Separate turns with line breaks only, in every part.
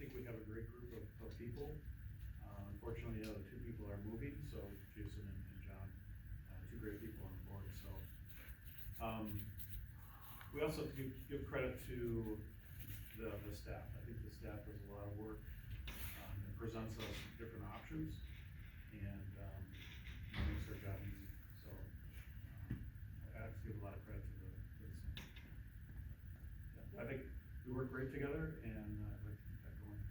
think we have a great group of people. Unfortunately, the other two people are moving, so Jason and John, two great people on the board, so. We also have to give credit to the staff. I think the staff does a lot of work, and presents us different options, and, makes our job easy, so, I have to give a lot of credit to the staff. Yeah, I think we work great together, and I'd like to keep that going.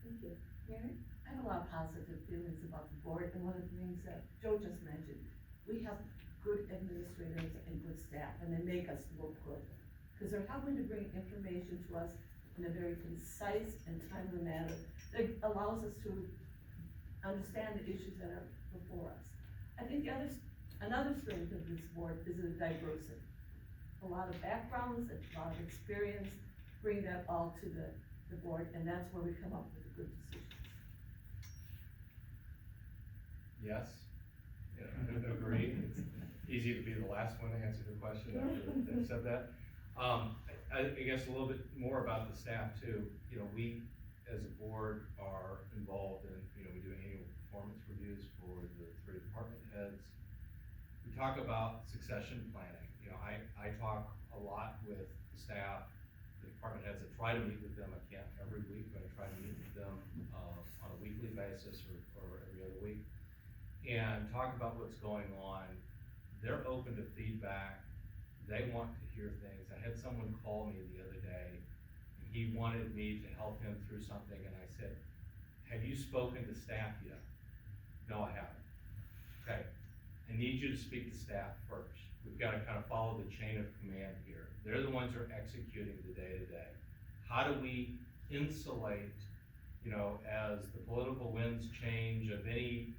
Thank you. Mary? I have a lot of positive feelings about the board, and one of the things that Joe just mentioned, we have good administrators and good staff, and they make us look good. Because they're helping to bring information to us in a very concise and timely manner that allows us to understand the issues that are before us. I think another strength of this board is the diversity. A lot of backgrounds, a lot of experience, bring that all to the board, and that's where we come up with the good decisions.
Yes, yeah, agree. It's easy to be the last one to answer the question after they've said that. I guess a little bit more about the staff too. You know, we as a board are involved in, we do annual performance reviews for the 3 department heads. We talk about succession planning. I talk a lot with the staff, the department heads. I try to meet with them. I can't every week, but I try to meet with them on a weekly basis or every other week, and talk about what's going on. They're open to feedback. They want to hear things. I had someone call me the other day, and he wanted me to help him through something, and I said, have you spoken to staff yet? No, I haven't. Okay, I need you to speak to staff first. We've got to kind of follow the chain of command here. They're the ones who are executing the day-to-day. How do we insulate, as the political winds change of any,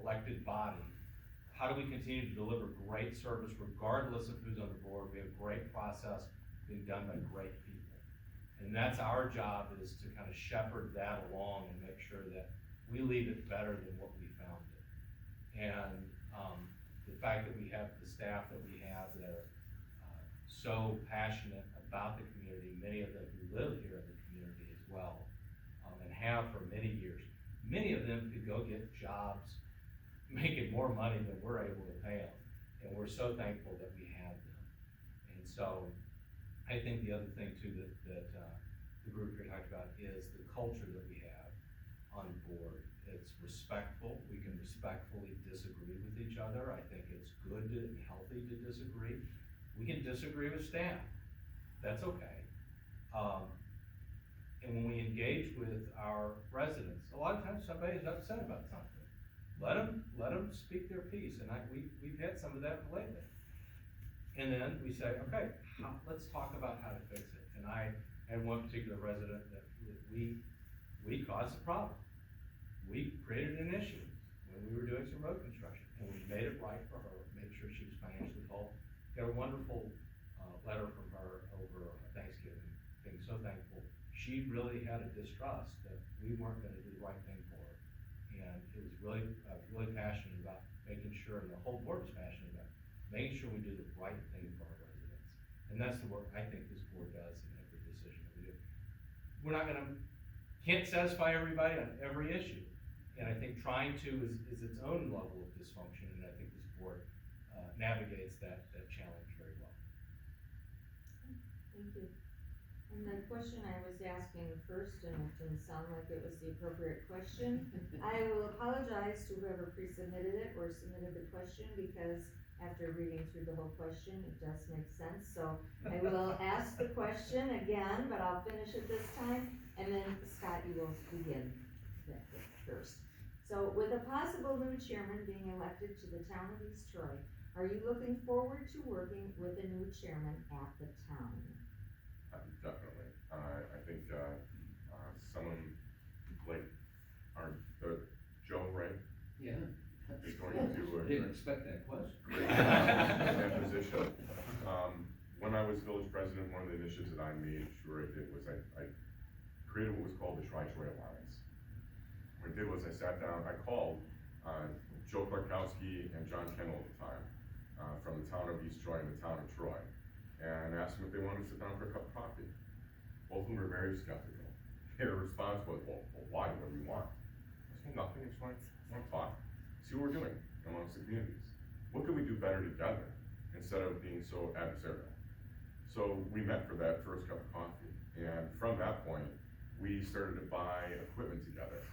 elected body, how do we continue to deliver great service regardless of who's on the board? We have a great process being done by great people. And that's our job, is to kind of shepherd that along and make sure that we leave it better than what we found it. And the fact that we have the staff that we have that are so passionate about the community, many of them who live here in the community as well, and have for many years. Many of them could go get jobs making more money than we're able to pay them, and we're so thankful that we have them. And so, I think the other thing too that the group here talked about is the culture that we have on board. It's respectful. We can respectfully disagree with each other. I think it's good and healthy to disagree. We can disagree with staff. That's okay. And when we engage with our residents, a lot of times somebody's upset about something. Let them speak their piece, and we've had some of that lately. And then we say, okay, let's talk about how to fix it. And I had one particular resident that we caused a problem. We created an issue when we were doing some road construction, and we made it right for her, made sure she was financially whole. Got a wonderful letter from her over Thanksgiving, being so thankful. She really had a distrust that we weren't gonna do the right thing for her. And it was I was really passionate about making sure, and the whole board was passionate about making sure we do the right thing for our residents. And that's the work I think this board does in every decision that we do. We're not can't satisfy everybody on every issue. And I think trying to is its own level of dysfunction, and I think this board navigates that challenge very well.
Thank you. And the question I was asking first, and it didn't sound like it was the appropriate question. I will apologize to whoever pre-submitted it or submitted the question, because after reading through the whole question, it does make sense. So I will ask the question again, but I'll finish it this time, and then Scott, you will begin that first. So with a possible new chairman being elected to the town of East Troy, are you looking forward to working with a new chairman at the town?
Definitely. I think someone like Joe Ray
Yeah.
is going to
Didn't expect that question.
in that position. When I was village president, one of the initiatives that I made sure I did was I created what was called the Tri-Troy Alliance. What I did was I sat down, I called Joe Klarkowski and John Kennel at the time, from the town of East Troy and the town of Troy, and asked them if they wanted to sit down for a cup of coffee. Both of them were very skeptical. their response was, well, why, what do you want? I said, nothing, I just want to talk, see what we're doing amongst the communities. What can we do better together instead of being so adversarial? So we met for that first cup of coffee, and from that point, we started to buy equipment together.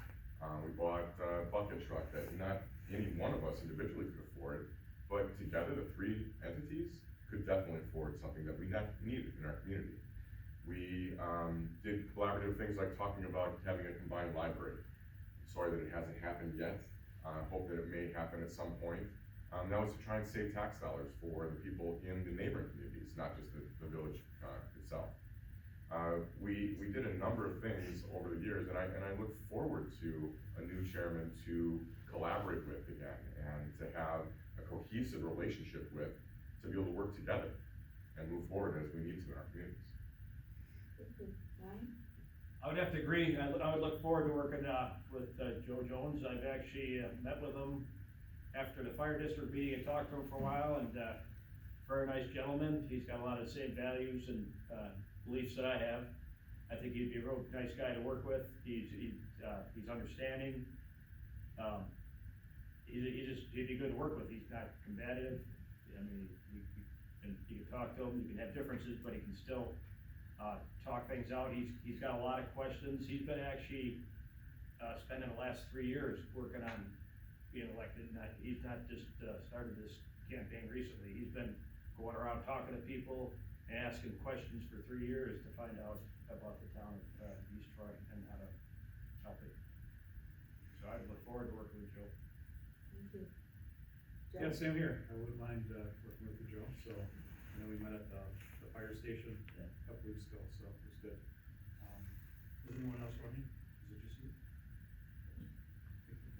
We bought a bucket truck that not any one of us individually could afford, but together, the three entities could definitely afford something that we needed in our community. We did collaborative things like talking about having a combined library. Sorry that it hasn't happened yet, hope that it may happen at some point. That was to try and save tax dollars for the people in the neighboring communities, not just the village itself. We did a number of things over the years, and I look forward to a new chairman to collaborate with again, and to have a cohesive relationship with, to be able to work together and move forward as we need to in our communities.
Ryan?
I would have to agree, I would look forward to working, with, Joe Jones. I've actually, met with him after the fire district meeting and talked to him for a while, and, very nice gentleman. He's got a lot of the same values and, beliefs that I have. I think he'd be a real nice guy to work with. He's understanding. He'd be good to work with. He's not combative. I mean, you can talk to him, you can have differences, but he can still, talk things out. He's got a lot of questions. He's been actually, spending the last 3 years working on being elected. He's not just, started this campaign recently. He's been going around talking to people and asking questions for 3 years to find out about the town of, East Troy and how to help it. So I look forward to working with Joe.
Thank you.
Yeah,
Jeff?
same here, I wouldn't mind, working with Joe, so, I know we met at the fire station a couple weeks ago, so it was good. Was anyone else running? Is it just you?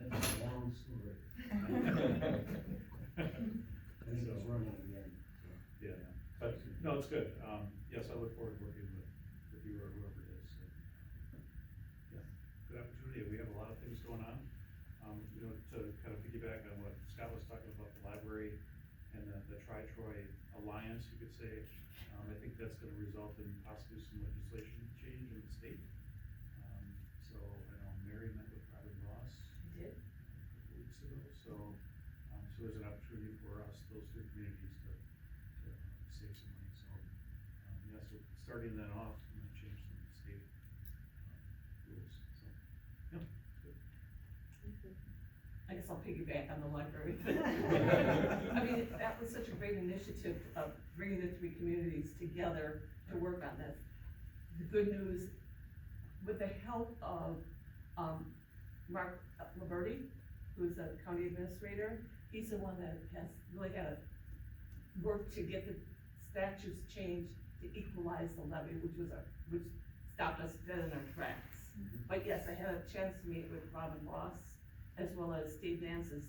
That's a long story. I think it's running again.
Yeah, but, no, it's good, yes, I look forward to working with you or whoever it is, so. Yeah, good opportunity, we have a lot of things going on, you know, to kind of piggyback on what Scott was talking about, the library and the Tri-Troy Alliance, you could say. I think that's gonna result in possibly some legislation change in the state. So, I know Mary met with Robin Ross
I did.
a couple weeks ago, so, so there's an opportunity for us, those three communities to save some money, so, yeah, so starting that off, I'm gonna change some of the state, rules, so, yeah, it's good.
Thank you.
I guess I'll piggyback on the library. I mean, that was such a great initiative of bringing the three communities together to work on this. The good news, with the help of, Mark Liberty, who's a county administrator, he's the one that has really had to work to get the statutes changed to equalize the levy, which stopped us dead in our tracks. But yes, I had a chance to meet with Robin Ross, as well as Steve Dances.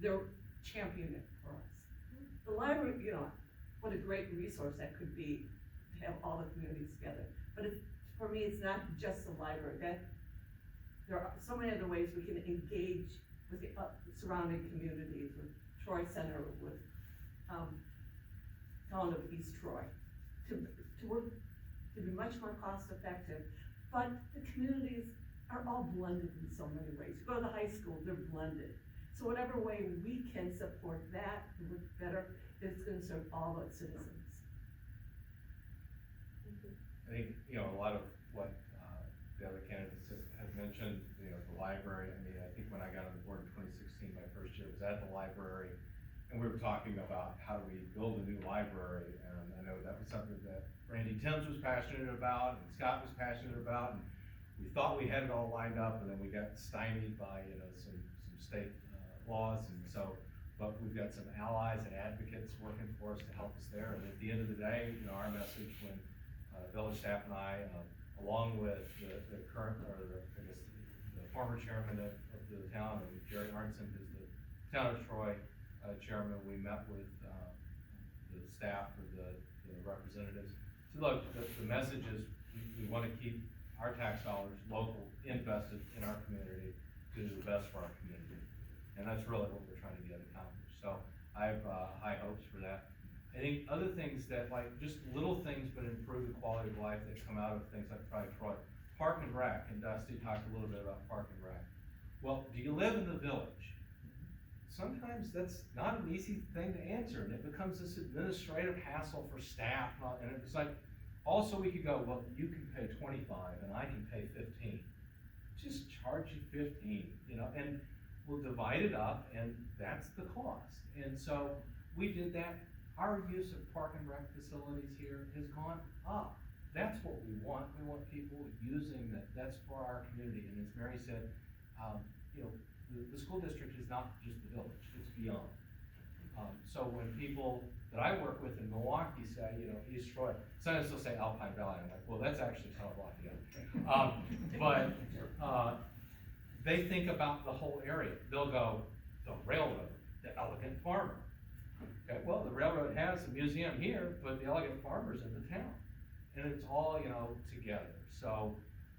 They're championing it for us. The library, you know, what a great resource that could be to have all the communities together. But for me, it's not just the library, there are so many other ways we can engage with the surrounding communities, with Troy Center, with, town of East Troy, to work, to be much more cost effective. But the communities are all blended in so many ways. You go to the high school, they're blended. So whatever way we can support that to work better, it's gonna serve all the citizens.
Thank you.
I think, you know, a lot of what, the other candidates have mentioned, you know, the library, I mean, I think when I got on the board in 2016, my first year was at the library, and we were talking about how do we build a new library, and I know that was something that Randy Timms was passionate about, and Scott was passionate about, and we thought we had it all lined up, and then we got stymied by, you know, some state, laws, and so, but we've got some allies and advocates working for us to help us there, and at the end of the day, you know, our message when, village staff and I, along with the current, or I guess, the former chairman of the town, and Jerry Arnson, who's the town of Troy, chairman, we met with, the staff or the representatives. So look, the message is, we wanna keep our tax dollars local, invested in our community, to do the best for our community. And that's really what we're trying to get accomplished. So I have, high hopes for that. I think other things that, like, just little things but improve the quality of life that come out of things like Tri-Troy. Park and Rec, and Dusty talked a little bit about Park and Rec. Well, do you live in the village? Sometimes that's not an easy thing to answer, and it becomes this administrative hassle for staff, and it's like, also we could go, well, you can pay 25 and I can pay 15. Just charge you 15, you know, and we'll divide it up, and that's the cost. And so we did that. Our use of Park and Rec facilities here has gone up. That's what we want. We want people using that. That's for our community. And as Mary said, you know, the school district is not just the village, it's beyond. So when people that I work with in Milwaukee say, you know, East Troy, sometimes they'll say Alpine Valley, I'm like, well, that's actually South Lafayette. But they think about the whole area. They'll go, the railroad, the Elegant Farmer. Okay, well, the railroad has a museum here, but the Elegant Farmer's in the town. And it's all, you know, together. So,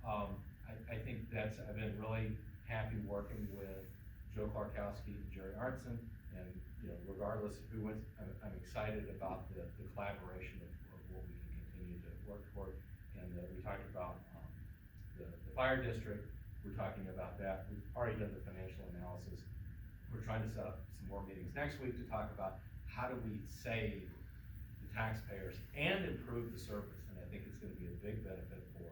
I think I've been really happy working with Joe Clarkowski and Jerry Arnson, and, you know, regardless of who wins, I'm excited about the collaboration of what we can continue to work toward. And, we talked about, the fire district, we're talking about that, we've already done the financial analysis. We're trying to set up some more meetings next week to talk about how do we save the taxpayers and improve the service. And I think it's gonna be a big benefit for,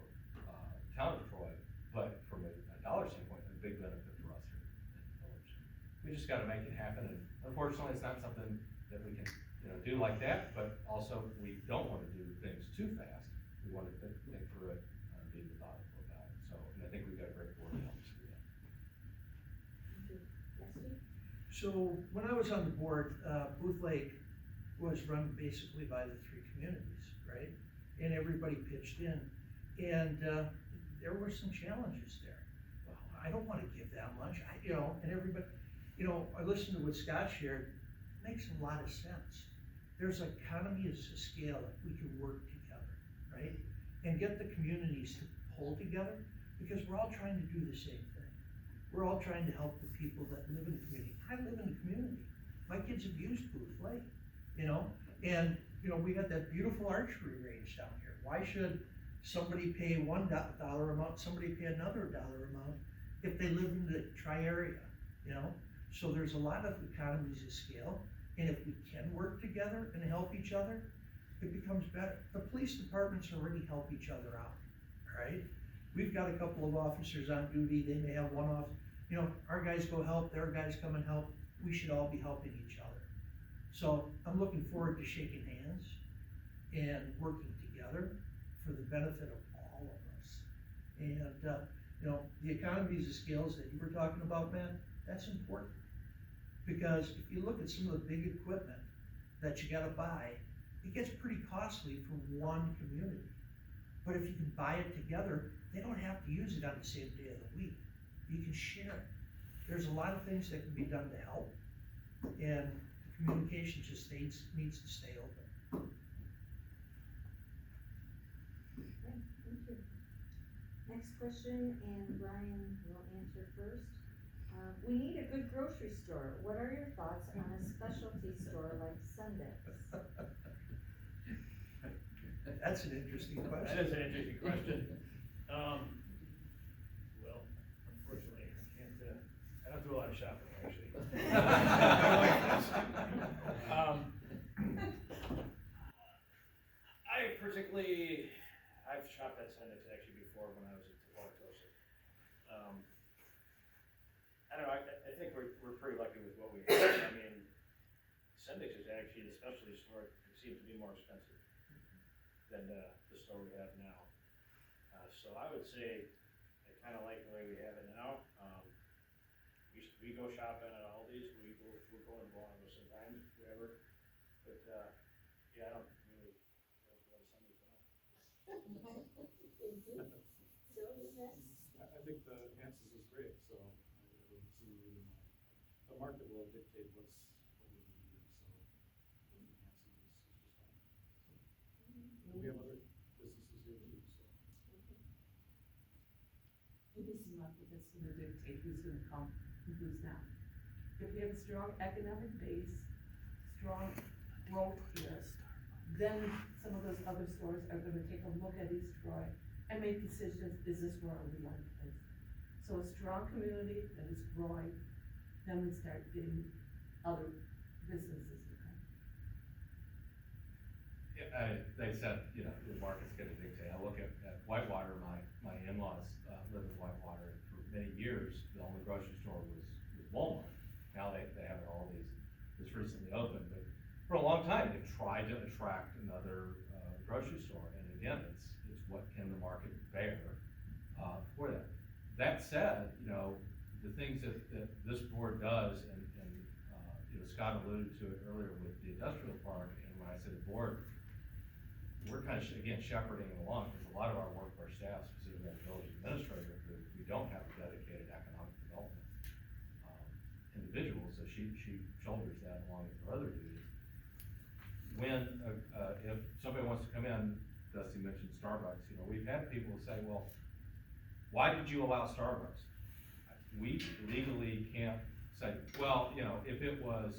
town of Troy, but from a dollar standpoint, a big benefit for us here in the village. We just gotta make it happen, and unfortunately, it's not something that we can, you know, do like that, but also we don't wanna do things too fast. We wanna think through it, be methodical about it. So, and I think we've got a great board to help us do that.
Dusty?
So when I was on the board, Booth Lake was run basically by the three communities, right? And everybody pitched in. And there were some challenges there. Well, I don't wanna give that much, you know, and everybody, you know, I listened to what Scott shared, it makes a lot of sense. There's economies of scale if we can work together, right? And get the communities to pull together, because we're all trying to do the same thing. We're all trying to help the people that live in the community. I live in the community. My kids have used Booth Lake, you know? And, you know, we got that beautiful archery range down here. Why should somebody pay $1 amount, somebody pay another dollar amount if they live in the tri-area, you know? So there's a lot of economies of scale, and if we can work together and help each other, it becomes better. The police departments already help each other out, all right? We've got a couple of officers on duty, they may have one off, you know, our guys go help, their guys come and help, we should all be helping each other. So I'm looking forward to shaking hands and working together for the benefit of all of us. And, you know, the economies of scales that you were talking about, man, that's important. Because if you look at some of the big equipment that you gotta buy, it gets pretty costly for one community. But if you can buy it together, they don't have to use it on the same day of the week. You can share it. There's a lot of things that can be done to help, and the communication just needs to stay open.
Okay, thank you. Next question, and Brian will answer first. We need a good grocery store. What are your thoughts on a specialty store like Sundays?
That's an interesting question.
That is an interesting question. Well, unfortunately, I don't do a lot of shopping, actually. I've shopped at Sundays actually before when I was at Wauwatosa. I don't know, I think we're pretty lucky with what we have. I mean, Sundays is actually, the specialty store, it seems to be more expensive than the store we have now. So I would say, I kinda like the way we have it now. We go shopping at Aldi's, we're going to Bonneville sometimes, whatever, but, yeah, I don't really go to Sundays now.
Thank you. Joe, you're next.
I think the Hans's is great, so I wouldn't see any reason why. The market will dictate what we want to do, so I think Hans's is just fine. And we have other businesses here too, so.
It is the market that's gonna dictate who's gonna come and who's not. If we have a strong economic base, strong growth here, then some of those other stores are gonna take a look at East Troy and make decisions, is this where we want to place? So a strong community that is growing, then we start getting other businesses to come.
Yeah, they said, you know, the market's gonna dictate. I look at Whitewater, my in-laws, lived in Whitewater, and for many years, the only grocery store was Walmart. Now they have all these, just recently opened, but for a long time, they've tried to attract another, grocery store, and again, it's what can the market bear, for that. That said, you know, the things that this board does, and, you know, Scott alluded to it earlier with the industrial park, and when I say the board, we're kind of, again, shepherding it along, because a lot of our work, our staff, specifically our village administrator, who we don't have a dedicated economic development, individual, so she shoulders that along with her other duties. When, if somebody wants to come in, Dusty mentioned Starbucks, you know, we've had people say, well, why did you allow Starbucks? We legally can't say, well, you know, if it was,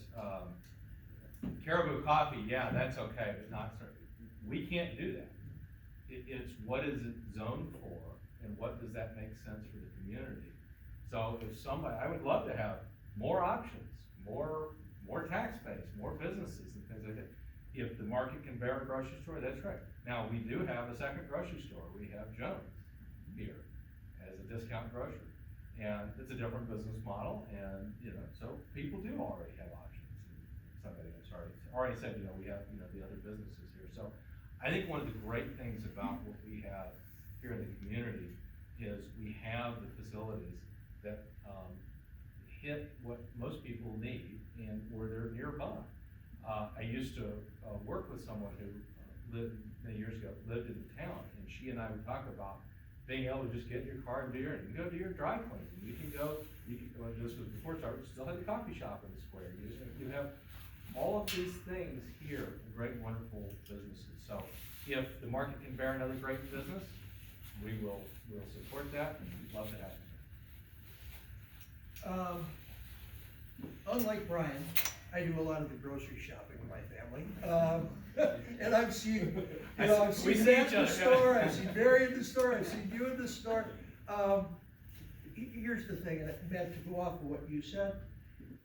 Caribou Coffee, yeah, that's okay, but not Starbucks. We can't do that. It's what is it zoned for, and what does that make sense for the community? So if somebody, I would love to have more options, more tax base, more businesses and things like that. If the market can bear a grocery store, that's right. Now, we do have a second grocery store. We have Jones here as a discount grocery. And it's a different business model, and, you know, so people do already have options. And somebody, I'm sorry, already said, you know, we have, you know, the other businesses here. So I think one of the great things about what we have here in the community is we have the facilities that, hit what most people need and where they're nearby. I used to work with someone who lived, many years ago, lived in the town, and she and I would talk about being able to just get in your car and do you can go do your dry cleaning, you can go, well, this was before Starbucks, still have the coffee shop in the square, you have all of these things here, great, wonderful businesses. So if the market can bear another great business, we'll support that, and we'd love to have it.
Unlike Brian, I do a lot of the grocery shopping in my family. And I've seen, you know, I've
We
seen
see
Matt
each
in the
other.
store, I've seen Barry in the store, I've seen you in the store. Here's the thing, and Matt, to go off of what you said,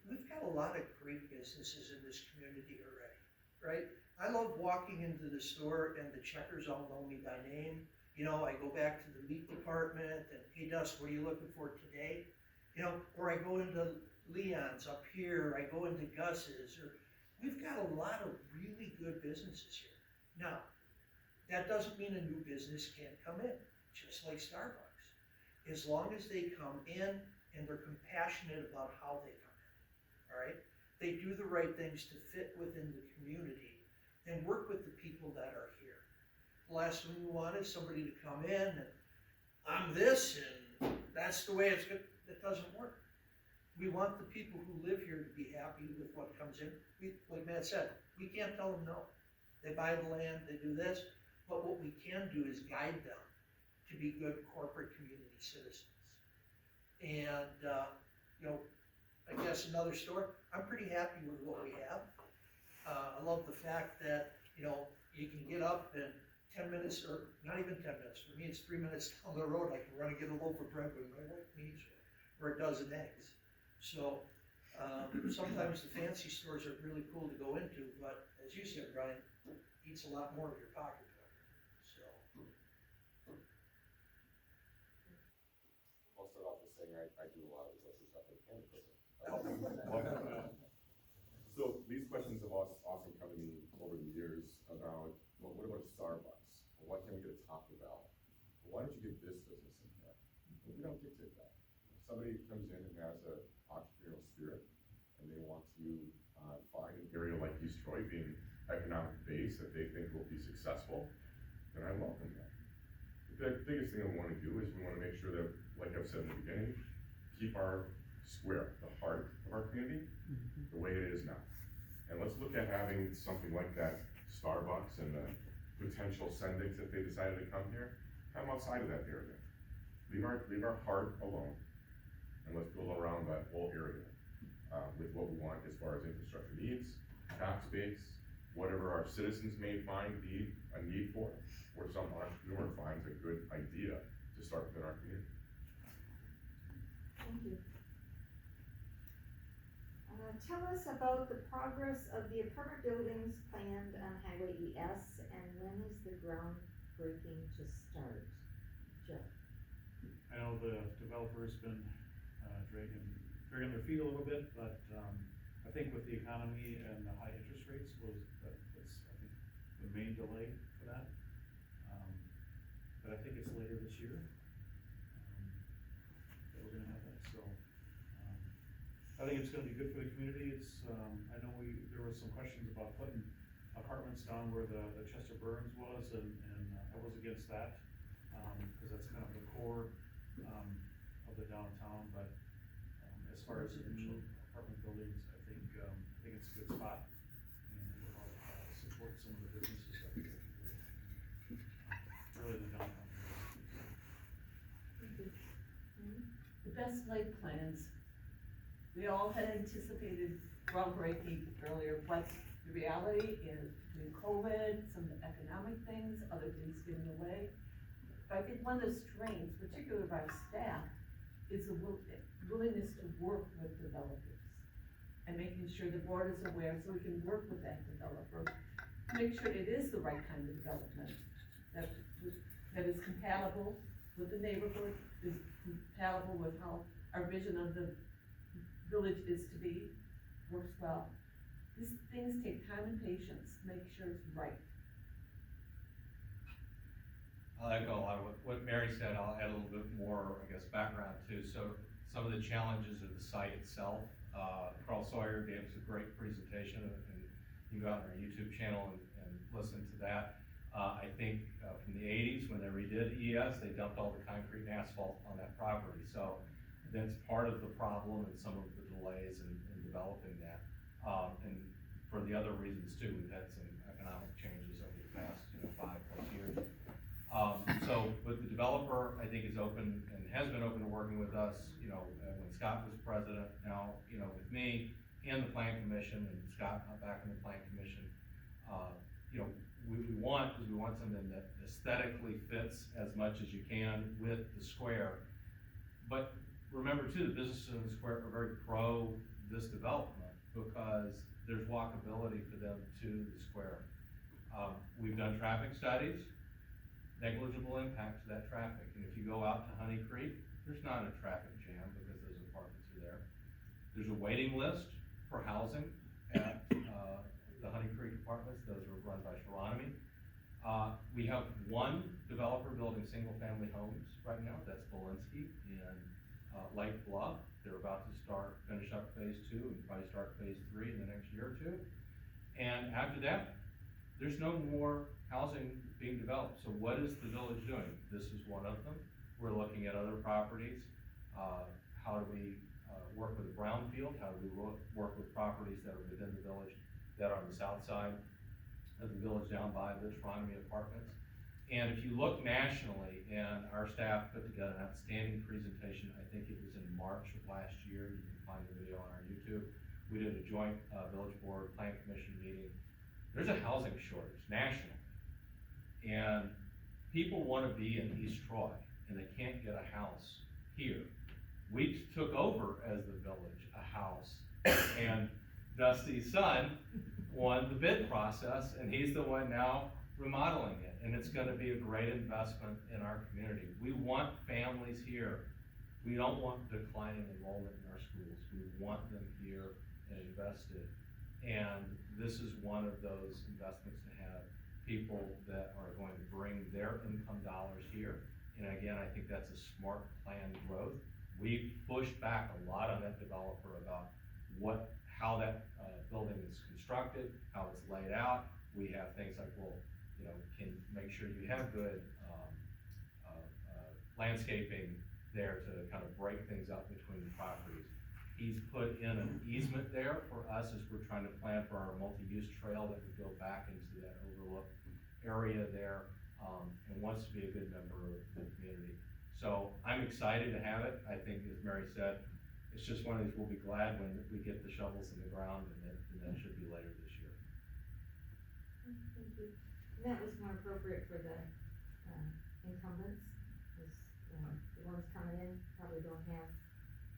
we've got a lot of great businesses in this community already, right? I love walking into the store and the checkers all know me by name. You know, I go back to the meat department and, hey, Dust, what are you looking for today? You know, or I go into Leon's up here, I go into Gus's, or we've got a lot of really good businesses here. Now, that doesn't mean a new business can't come in, just like Starbucks. As long as they come in and they're compassionate about how they come in, all right? They do the right things to fit within the community and work with the people that are here. The last thing we want is somebody to come in and, I'm this and that's the way it's good. That doesn't work. We want the people who live here to be happy with what comes in. Like Matt said, we can't tell them no. They buy the land, they do this, but what we can do is guide them to be good corporate community citizens. And, you know, I guess another store, I'm pretty happy with what we have. I love the fact that, you know, you can get up and 10 minutes, or not even 10 minutes, for me it's 3 minutes down the road, I can run and get a loaf of bread with my wife needs or a dozen eggs. So, sometimes the fancy stores are really cool to go into, but as you said, Brian, eats a lot more of your pocketbook, so.
I'll start off with saying I do a lot of grocery shopping and cooking. So these questions have often come to me over the years about, well, what about Starbucks? Well, why can't we get a Taco Bell? Well, why don't you get this business in here? Well, we don't dictate that. If somebody comes in and has an entrepreneurial spirit and they want to find an area like East Troy being economic base that they think will be successful, then I welcome that. The biggest thing I want to do is we want to make sure that, like I've said in the beginning, keep our square, the heart of our community, the way it is now. And let's look at having something like that Starbucks and the potential sendings if they decided to come here, have them outside of that area. Leave our heart alone, and let's build around that whole area with what we want as far as infrastructure needs, tax base, whatever our citizens may find a need for, or some entrepreneur finds a good idea to start within our community.
Thank you. Tell us about the progress of the apartment buildings planned on Highway ES, and when is the groundbreaking to start? Jeff?
I know the developer's been, dragging their feet a little bit, but, I think with the economy and the high interest rates that's, I think, the main delay for that. But I think it's later this year, that we're gonna have that, so, I think it's gonna be good for the community. It's, I know there was some questions about putting apartments down where the Chester Burns was, and I was against that, cause that's kind of the core, of the downtown, but, as far as new apartment buildings, I think it's a good spot, and it will help, support some of the businesses that we have here, really in the downtown.
The best laid plans, we all had anticipated groundbreaking earlier, but the reality is between COVID, some of the economic things, other things getting away. I think one of the strengths, particularly of our staff, is the willingness to work with developers. And making sure the board is aware, so we can work with that developer, to make sure it is the right kind of development, that is compatible with the neighborhood, is compatible with how our vision of the village is to be, works well. These things take time and patience to make sure it's right.
I'll echo a lot of what Mary said. I'll add a little bit more, I guess, background too. So some of the challenges of the site itself, Carl Sawyer gave us a great presentation, and you can go out on our YouTube channel and listen to that. I think from the 80s, when they redid ES, they dumped all the concrete and asphalt on that property. So that's part of the problem and some of the delays in developing that. And for the other reasons too, we've had some economic changes over the past, 5+ years. But the developer, I think, is open and has been open to working with us, when Scott was president, now, with me and the plan commission, and Scott back in the plan commission. We want something that aesthetically fits as much as you can with the square. But remember too, the businesses in the square are very pro this development because there's walkability for them to the square. We've done traffic studies, negligible impact to that traffic. And if you go out to Honey Creek, there's not a traffic jam because those apartments are there. There's a waiting list for housing at, the Honey Creek apartments. Those are run by Sharonimi. We have one developer building single-family homes right now. That's Volinsky in Lake Bluff. They're about to finish up phase 2 and probably start phase 3 in the next year or two. And after that, there's no more housing being developed. So what is the village doing? This is one of them. We're looking at other properties. How do we work with the brownfield? How do we work with properties that are within the village that are on the south side of the village down by the Sharonimi apartments? And if you look nationally, and our staff put together an outstanding presentation, I think it was in March of last year, you can find the video on our YouTube. We did a joint village board plan commission meeting. There's a housing shortage nationally. And people wanna be in East Troy, and they can't get a house here. We took over as the village a house, and Dusty's son won the bid process, and he's the one now remodeling it, and it's gonna be a great investment in our community. We want families here. We don't want declining enrollment in our schools. We want them here and invested. And this is one of those investments to have people that are going to bring their income dollars here. And again, I think that's a smart planned growth. We pushed back a lot on that developer about how that building is constructed, how it's laid out. We have things like, can make sure you have good landscaping there to kind of break things up between the properties. He's put in an easement there for us as we're trying to plan for our multi-use trail that would go back into that overlook area there, and wants to be a good member of the community. So I'm excited to have it. I think, as Mary said, it's just one of these, we'll be glad when we get the shovels in the ground, and that should be later this year.
Thank you. And that was more appropriate for the, incumbents, cause, the ones coming in probably don't have,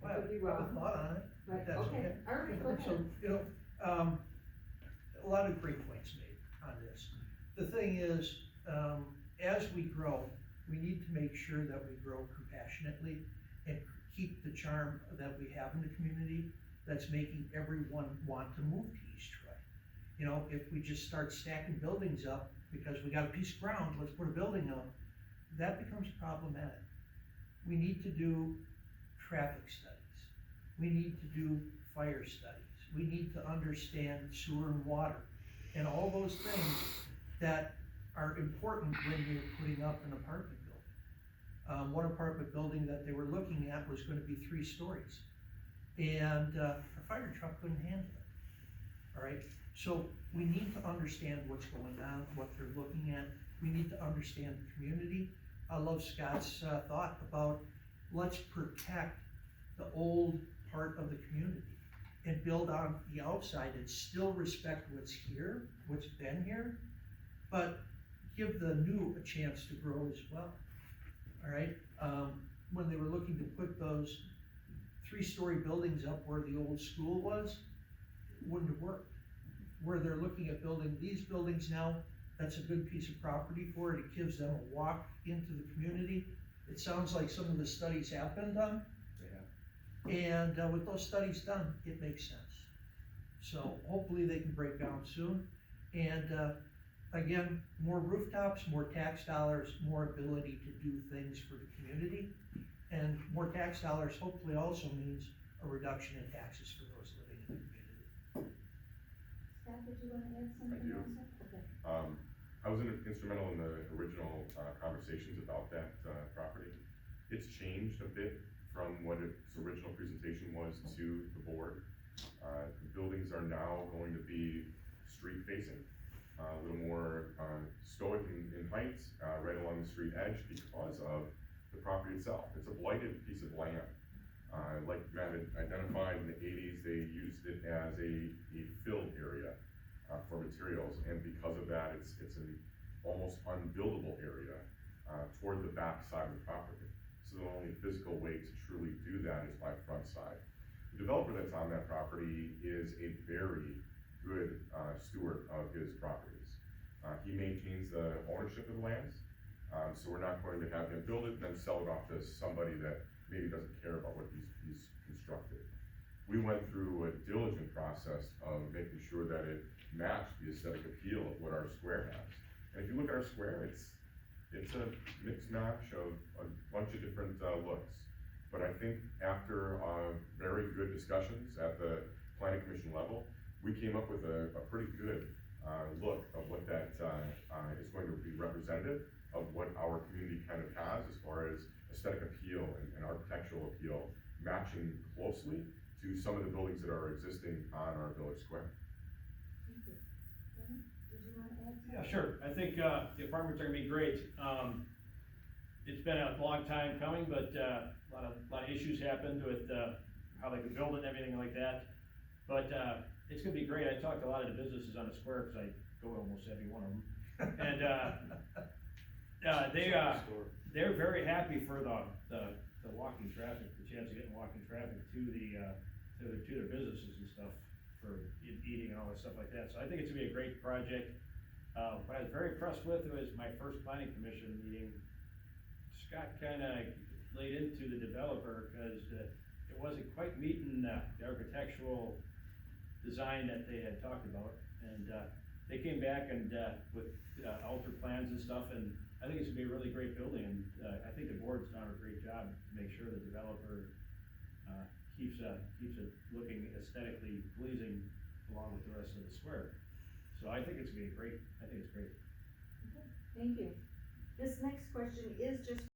I
Well,
could be
I haven't
wrong,
thought on it,
but,
that's
okay,
okay.
alright, go
So,
ahead.
you know, a lot of great points made on this. The thing is, as we grow, we need to make sure that we grow compassionately and keep the charm that we have in the community that's making everyone want to move to East Troy. You know, if we just start stacking buildings up because we got a piece of ground, let's put a building up, that becomes problematic. We need to do traffic studies. We need to do fire studies. We need to understand sewer and water and all those things that are important when you're putting up an apartment building. One apartment building that they were looking at was gonna be 3 stories. And a fire truck couldn't handle it, all right? So we need to understand what's going on, what they're looking at. We need to understand the community. I love Scott's thought about let's protect the old part of the community and build on the outside and still respect what's here, what's been here, but give the new a chance to grow as well, all right? When they were looking to put those 3-story buildings up where the old school was, it wouldn't have worked. Where they're looking at building these buildings now, that's a good piece of property for it. It gives them a walk into the community. It sounds like some of the studies have been done. And with those studies done, it makes sense. So hopefully they can break down soon. And again, more rooftops, more tax dollars, more ability to do things for the community. And more tax dollars hopefully also means a reduction in taxes for those living in the community.
Scott, did you wanna add something
do.
also? Okay.
I was instrumental in the original conversations about that property. It's changed a bit from what its original presentation was to the board. The buildings are now going to be street facing, a little more stoic in height, right along the street edge because of the property itself. It's a blighted piece of land. Like Matt had identified in the 80s, they used it as a fill area for materials, and because of that, it's an almost unbuildable area toward the back side of the property. So the only physical way to truly do that is by front side. The developer that's on that property is a very good steward of his properties. He maintains the ownership of the lands, so we're not going to have him build it and then sell it off to somebody that maybe doesn't care about what he's constructed. We went through a diligent process of making sure that it matched the aesthetic appeal of what our square has. And if you look at our square, it's a mixed match of a bunch of different looks. But I think after very good discussions at the planning commission level, we came up with a pretty good look of what that is going to be representative of what our community kind of has as far as aesthetic appeal and architectural appeal, matching closely to some of the buildings that are existing on our village square.
Thank you. Did you wanna add something?
Yeah, sure. I think, the apartments are gonna be great. It's been a long time coming, but, a lot of issues happened with, how they could build it and everything like that. But, it's gonna be great. I talked to a lot of the businesses on the square, cause I go to almost every one of them. And, they're very happy for the walking traffic, the chance of getting walking traffic to their businesses and stuff for eating and all that stuff like that. So I think it's gonna be a great project. What I was very impressed with was my first planning commission meeting. Scott kinda laid into the developer, cause it wasn't quite meeting the architectural design that they had talked about. And they came back and with altered plans and stuff, and I think it's gonna be a really great building. And I think the board's done a great job to make sure the developer keeps it looking aesthetically pleasing along with the rest of the square. So I think it's gonna be great. I think it's great.
Thank you. This next question is just